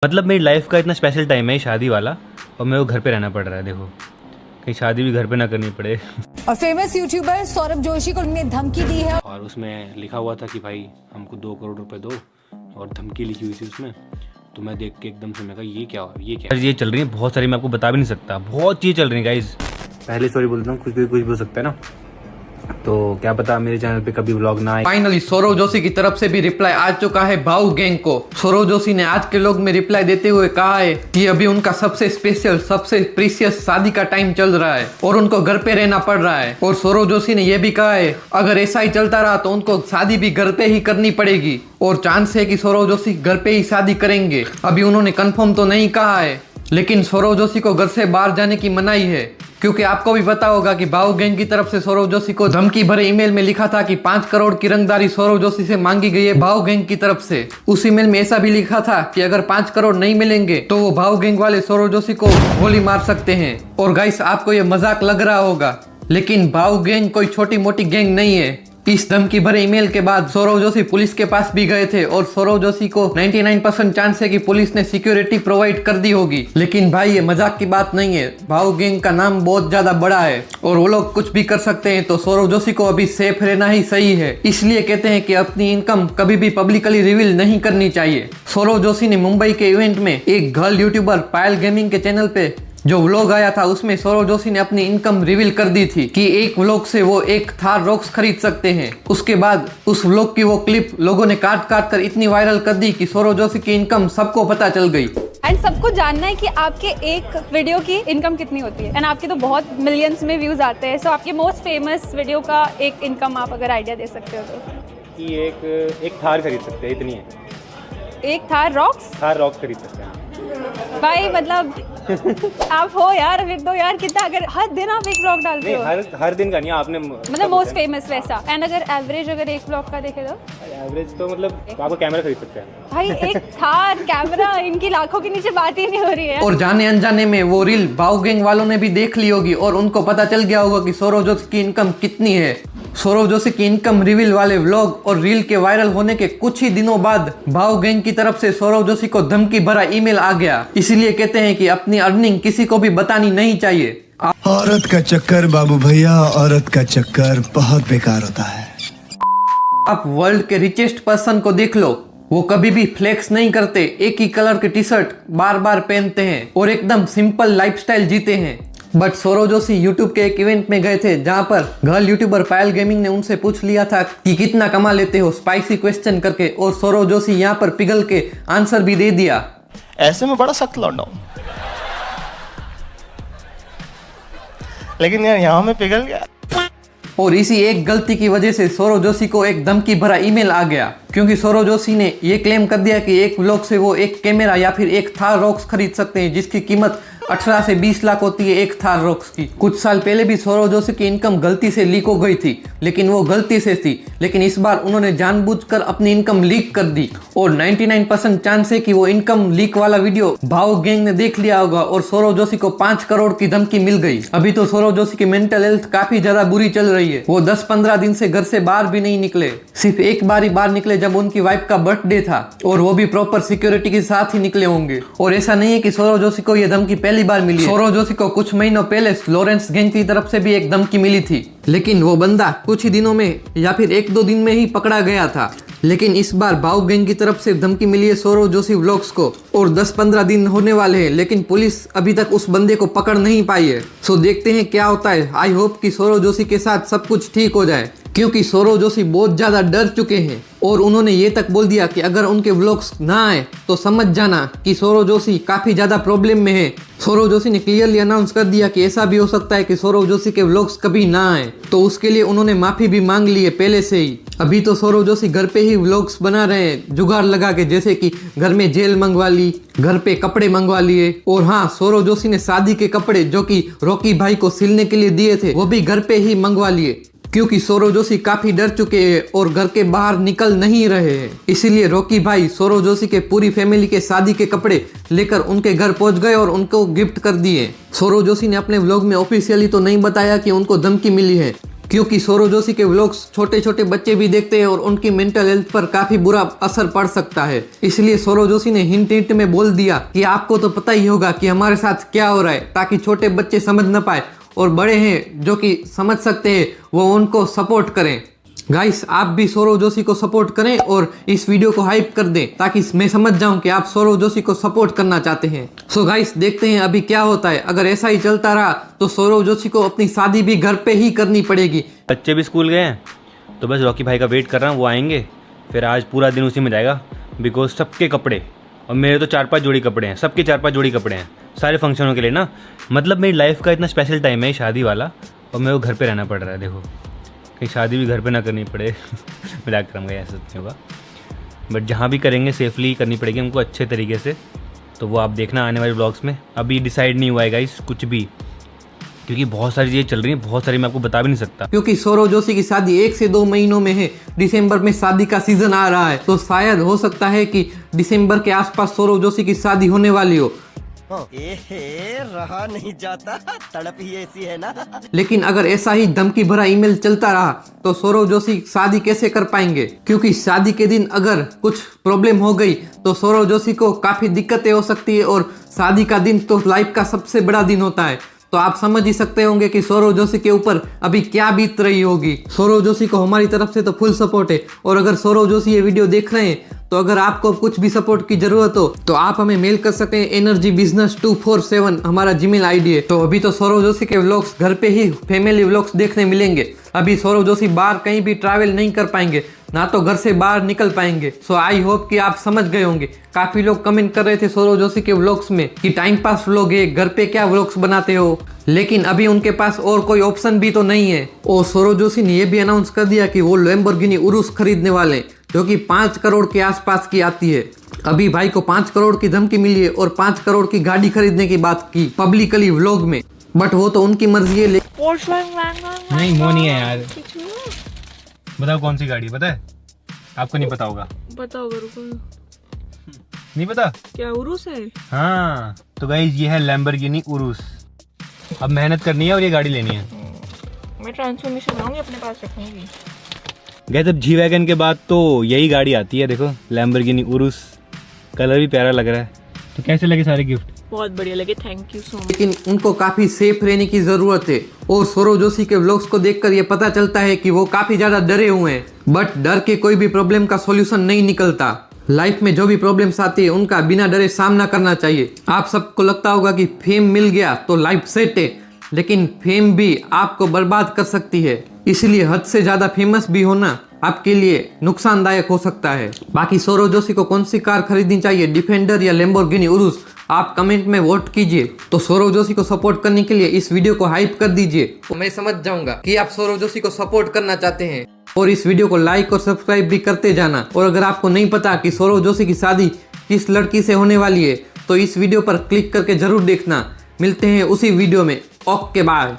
मतलब मेरी लाइफ का इतना स्पेशल टाइम है शादी वाला, और मेरे को घर पे रहना पड़ रहा है। देखो कहीं शादी भी घर पे ना करनी पड़े। और फेमस यूट्यूबर सौरभ जोशी को उन्होंने धमकी दी है और उसमें लिखा हुआ था कि भाई हमको 2 करोड़ रुपए दो, और धमकी लिखी हुई थी उसमें। तो मैं देख के एकदम से मैं कहा ये क्या ये चल रही है। बहुत सारी मैं आपको बता भी नहीं सकता, बहुत चीज़ चल रही है गाइज। पहले सॉरी बोलता हूँ, कुछ भी हो सकता है ना, तो क्या पता मेरे चैनल पे कभी व्लॉग ना आए। फाइनली सौरव जोशी की तरफ से भी रिप्लाई आ चुका है भाऊ गैंग को। सौरव जोशी ने आज के व्लॉग में रिप्लाई देते हुए कहा है कि अभी उनका सबसे स्पेशल, सबसे प्रीशियस शादी का टाइम चल रहा है और उनको घर पे रहना पड़ रहा है। और सौरव जोशी ने यह भी कहा है अगर ऐसा ही चलता रहा तो उनको शादी भी घर पे ही करनी पड़ेगी, और चांस है कि सौरव जोशी घर पे ही शादी करेंगे। अभी उन्होंने कंफर्म तो नहीं कहा है, लेकिन सौरव जोशी को घर से बाहर जाने की मनाही है, क्योंकि आपको भी पता होगा कि भाऊ गैंग की तरफ से सौरव जोशी को धमकी भरे ईमेल में लिखा था कि 5 करोड़ की रंगदारी सौरव जोशी से मांगी गई है भाऊ गैंग की तरफ से। उस ईमेल में ऐसा भी लिखा था कि अगर 5 करोड़ नहीं मिलेंगे तो वो भाऊ गैंग वाले सौरव जोशी को गोली मार सकते हैं। और गाइस, आपको ये मजाक लग रहा होगा, लेकिन भाऊ गैंग कोई छोटी मोटी गैंग नहीं है। इस धमकी भरे ईमेल के बाद सौरव जोशी पुलिस के पास भी गए थे, और सौरव जोशी को 99% चांस है कि पुलिस ने सिक्योरिटी प्रोवाइड कर दी होगी। लेकिन भाई ये मजाक की बात नहीं है, भाऊ गैंग का नाम बहुत ज्यादा बड़ा है और वो लोग कुछ भी कर सकते हैं। तो सौरव जोशी को अभी सेफ रहना ही सही है। इसलिए कहते हैं कि अपनी इनकम कभी भी पब्लिकली रिवील नहीं करनी चाहिए। सौरव जोशी ने मुंबई के इवेंट में एक गर्ल यूट्यूबर पायल गेमिंग के चैनल पे जो व्लॉग आया था, उसमें सौरव जोशी ने अपनी इनकम रिवील कर दी थी कि एक व्लॉग से वो एक थार रॉक्स खरीद सकते हैं। उसके बाद उस व्लॉग की वो क्लिप लोगों ने काट काट कर इतनी वायरल कर दी कि सौरव जोशी की इनकम सबको पता चल गई। एंड सबको जानना है कि आपके एक वीडियो की इनकम कितनी होती है। एंड आपके तो बहुत मिलियंस में व्यूज आते हैं, सो आपके मोस्ट फेमस वीडियो का एक इनकम आप अगर आइडिया दे सकते हो तो। कि एक थार खरीद सकते हैं, इतनी है। एक थार रॉक्स खरीद सकते हैं भाई, मतलब आप हो यार, फिर तो यार कितना, अगर हर दिन आप एक ब्लॉग डालते हो। हर दिन का नहीं, आपने मतलब मोस्ट फेमस वैसा। एंड अगर एवरेज अगर एक ब्लॉग का देखे तो एवरेज तो मतलब आपको कैमरा खरीद सकते हैं भाई, एक थार कैमरा, इनकी लाखों के नीचे बात ही नहीं हो रही है। और जाने अनजाने में वो रील भाऊ गैंग वालों ने भी देख ली होगी और उनको पता चल गया होगा कि सौरव जोशी की इनकम कितनी है। सौरव जोशी की इनकम रिवील वाले व्लॉग और रील के वायरल होने के कुछ ही दिनों बाद भाऊ गैंग की तरफ से सौरव जोशी को धमकी भरा ईमेल आ गया। इसीलिए कहते हैं कि अपनी अर्निंग किसी को भी बतानी नहीं चाहिए। औरत का चक्कर बाबू भैया, औरत का चक्कर बहुत बेकार होता है। आप वर्ल्ड के रिचेस्ट पर्सन को देख लो, वो कभी भी फ्लेक्स नहीं करते, एक ही कलर की टी शर्ट बार बार पहनते हैं और एकदम सिंपल लाइफस्टाइल जीते हैं। बट सौरव जोशी यूट्यूब के एक इवेंट में गए थे, जहां पर गर्ल यूट्यूबर पायल गेमिंग ने उनसे पूछ लिया था कि कितना कमा लेते हो, स्पाइसी क्वेश्चन करके, और सौरव जोशी यहाँ पर पिघल के आंसर भी दे दिया। ऐसे में बड़ा सख्त लौंडा हूं, लेकिन यार यहाँ में पिघल गया। और इसी एक गलती की वजह से सौरव जोशी को एक धमकी भरा ईमेल आ गया, क्योंकि सौरव जोशी ने ये क्लेम कर दिया कि एक व्लॉग से वो एक कैमरा या फिर एक थार रॉक्स खरीद सकते हैं, जिसकी कीमत 18 से 20 लाख होती है एक थार रॉक्स की। कुछ साल पहले भी सौरव जोशी की इनकम गलती से लीक हो गई थी, लेकिन वो गलती से थी, लेकिन इस बार उन्होंने जानबूझकर अपनी इनकम लीक कर दी। और 99% चांस है कि वो इनकम लीक वाला वीडियो भाऊ गैंग ने देख लिया होगा और सौरव जोशी को 5 करोड़ की धमकी मिल गई। अभी तो सौरव जोशी की मेंटल हेल्थ काफी ज्यादा बुरी चल रही है। वो 10-15 दिन से घर से बाहर भी नहीं निकले, सिर्फ एक बार ही बाहर निकले जब उनकी वाइफ का बर्थडे था, और वो भी प्रॉपर सिक्योरिटी के साथ ही निकले होंगे। और ऐसा नहीं है कि सौरव जोशी को यह धमकी पहली बार मिली है। सौरव जोशी को कुछ महीनों पहले लॉरेंस गैंग की तरफ से भी एक धमकी मिली थी, लेकिन वो बंदा कुछ ही दिनों में या फिर 1-2 दिन में ही पकड़ा गया था। लेकिन इस बार भाऊ गैंग की तरफ से धमकी मिली है सौरव जोशी व्लॉग्स को, और 10-15 दिन होने वाले हैं, लेकिन पुलिस अभी तक उस बंदे को पकड़ नहीं पाई है। सो देखते हैं क्या होता है। आई होप कि सौरव जोशी के साथ सब कुछ ठीक हो जाए, क्योंकि सौरव जोशी बहुत ज्यादा डर चुके हैं और उन्होंने ये तक बोल दिया कि अगर उनके व्लॉग्स ना आए तो समझ जाना कि सौरव जोशी काफी ज्यादा प्रॉब्लम में है। सौरव जोशी ने क्लियरली अनाउंस कर दिया कि ऐसा भी हो सकता है कि सौरव जोशी के व्लॉग्स कभी ना आए, तो उसके लिए उन्होंने माफी भी मांग ली है पहले से ही। अभी तो सौरव जोशी घर पे ही व्लॉग्स बना रहे हैं जुगाड़ लगा के, जैसे कि घर में जेल मंगवा ली, घर पे कपड़े मंगवा लिए, और हाँ, सौरव जोशी ने शादी के कपड़े जो कि रॉकी भाई को सिलने के लिए दिए थे वो भी घर पे ही मंगवा लिए, क्योंकि सौरव जोशी काफी डर चुके हैं और घर के बाहर निकल नहीं रहे हैं। इसीलिए रॉकी भाई सौरव जोशी के पूरी फैमिली के शादी के कपड़े लेकर उनके घर पहुंच गए और उनको गिफ्ट कर दिए। सौरव जोशी ने अपने व्लॉग में ऑफिशियली तो नहीं बताया कि उनको धमकी मिली है, क्योंकि सौरव जोशी के व्लॉग्स छोटे छोटे बच्चे भी देखते हैं और उनकी मेंटल हेल्थ पर काफी बुरा असर पड़ सकता है। इसलिए सौरव जोशी ने हिंट में बोल दिया कि आपको तो पता ही होगा कि हमारे साथ क्या हो रहा है, ताकि छोटे बच्चे समझ न पाए और बड़े हैं जो कि समझ सकते हैं वो उनको सपोर्ट करें। गाइस, आप भी सौरव जोशी को सपोर्ट करें और इस वीडियो को हाइप कर दें ताकि मैं समझ जाऊं कि आप सौरव जोशी को सपोर्ट करना चाहते हैं। सो गाइस, देखते हैं अभी क्या होता है। अगर ऐसा ही चलता रहा तो सौरव जोशी को अपनी शादी भी घर पे ही करनी पड़ेगी। बच्चे भी स्कूल गए हैं तो बस रॉकी भाई का वेट कर रहा हूँ, वो आएंगे। फिर आज पूरा दिन उसी में जाएगा, बिकॉज सबके कपड़े, और मेरे तो 4-5 जोड़ी कपड़े हैं, सबके 4-5 जोड़ी कपड़े हैं सारे फंक्शनों के लिए ना। मतलब मेरी लाइफ का इतना स्पेशल टाइम है शादी वाला, और मेरे को घर पे रहना पड़ रहा है। देखो, कहीं शादी भी घर पे ना करनी पड़े। मजाक करूँगा, ऐसा नहीं होगा, बट जहाँ भी करेंगे सेफली करनी पड़ेगी हमको अच्छे तरीके से। तो वो आप देखना आने वाले ब्लॉग्स में। अभी डिसाइड नहीं हुआ है गाइस कुछ भी, क्योंकि बहुत सारी चीज़ें चल रही हैं, बहुत सारी मैं आपको बता भी नहीं सकता। क्योंकि सौरव जोशी की शादी 1 से 2 महीनों में है। दिसंबर में शादी का सीजन आ रहा है, तो शायद हो सकता है कि दिसंबर के आसपास सौरव जोशी की शादी होने वाली हो। रहा नहीं जाता, तड़प ही ऐसी है ना। लेकिन अगर ऐसा ही धमकी भरा ईमेल चलता रहा तो सौरव जोशी शादी कैसे कर पाएंगे? क्योंकि शादी के दिन अगर कुछ प्रॉब्लम हो गई तो सौरव जोशी को काफी दिक्कतें हो सकती है, और शादी का दिन तो लाइफ का सबसे बड़ा दिन होता है। तो आप समझ ही सकते होंगे कि सौरव जोशी के ऊपर अभी क्या बीत रही होगी। सौरव जोशी को हमारी तरफ से तो फुल सपोर्ट है, और अगर सौरव जोशी ये वीडियो देख रहे हैं तो अगर आपको कुछ भी सपोर्ट की जरूरत हो तो आप हमें मेल कर सकते हैं। energybusiness247 हमारा जीमेल आईडी है। तो अभी तो सौरव जोशी के व्लॉग्स घर पे ही फैमिली व्लॉग्स देखने मिलेंगे। अभी सौरव जोशी बाहर कहीं भी ट्रैवल नहीं कर पाएंगे, ना तो घर से बाहर निकल पाएंगे। सो आई होप कि आप समझ गए होंगे। काफी लोग कमेंट कर रहे थे सौरव जोशी के व्लॉग्स में कि टाइम पास व्लॉग है, घर पे क्या व्लॉग्स बनाते हो, लेकिन अभी उनके पास और कोई ऑप्शन भी तो नहीं है। और सौरव जोशी ने यह भी अनाउंस कर दिया कि वो लैम्बोर्गिनी उरुस खरीदने वाले हैं, जो कि 5 करोड़ के आसपास की आती है। अभी भाई को 5 करोड़ की धमकी मिली है और 5 करोड़ की गाड़ी खरीदने की बात की पब्लिकली व्लॉग में, बट वो तो उनकी मर्जी है। नहीं, वो नहीं है यार। बताओ कौन सी गाड़ी, पता है आपको? नहीं पता होगा। पता होगा, रुको। नहीं पता क्या उरुस है? हाँ, तो गाइस ये है लैम्बोर्गिनी उरुस। अब मेहनत करनी है और ये गाड़ी लेनी है। मैं ट्रांसफॉर्मेशन लाऊंगी, अपने पास रखूंगी। गैस, अब जी वैगन के बाद तो यही गाड़ी आती है। देखो, लैम्बोर्गिनी उरुस, कलर भी प्यारा लग रहा है। तो कैसे लगे सारे गिफ्ट? बहुत बढ़िया लगे, थैंक यू सो मच। लेकिन उनको काफी सेफ रहने की जरूरत है, और सौरव जोशी के व्लॉग्स को देखकर ये पता चलता है कि वो काफी ज्यादा डरे हुए हैं। बट डर के कोई भी प्रॉब्लम का सॉल्यूशन नहीं निकलता। लाइफ में जो भी प्रॉब्लम्स आती है उनका बिना डरे सामना करना चाहिए। आप सबको लगता होगा कि फेम मिल गया तो लाइफ सेट है, लेकिन फेम भी आपको बर्बाद कर सकती है। इसलिए हद से ज्यादा फेमस भी होना आपके लिए नुकसानदायक हो सकता है। बाकी सौरव जोशी को कौन सी कार खरीदनी चाहिए, डिफेंडर या लैम्बोर्गिनी उरुस, आप कमेंट में वोट कीजिए। तो सौरव जोशी को सपोर्ट करने के लिए इस वीडियो को हाइप कर दीजिए, तो मैं समझ जाऊंगा कि आप सौरव जोशी को सपोर्ट करना चाहते हैं। और इस वीडियो को लाइक और सब्सक्राइब भी करते जाना। और अगर आपको नहीं पता कि सौरव जोशी की शादी किस लड़की से होने वाली है तो इस वीडियो पर क्लिक करके जरूर देखना। मिलते हैं उसी वीडियो में। Okay, bye.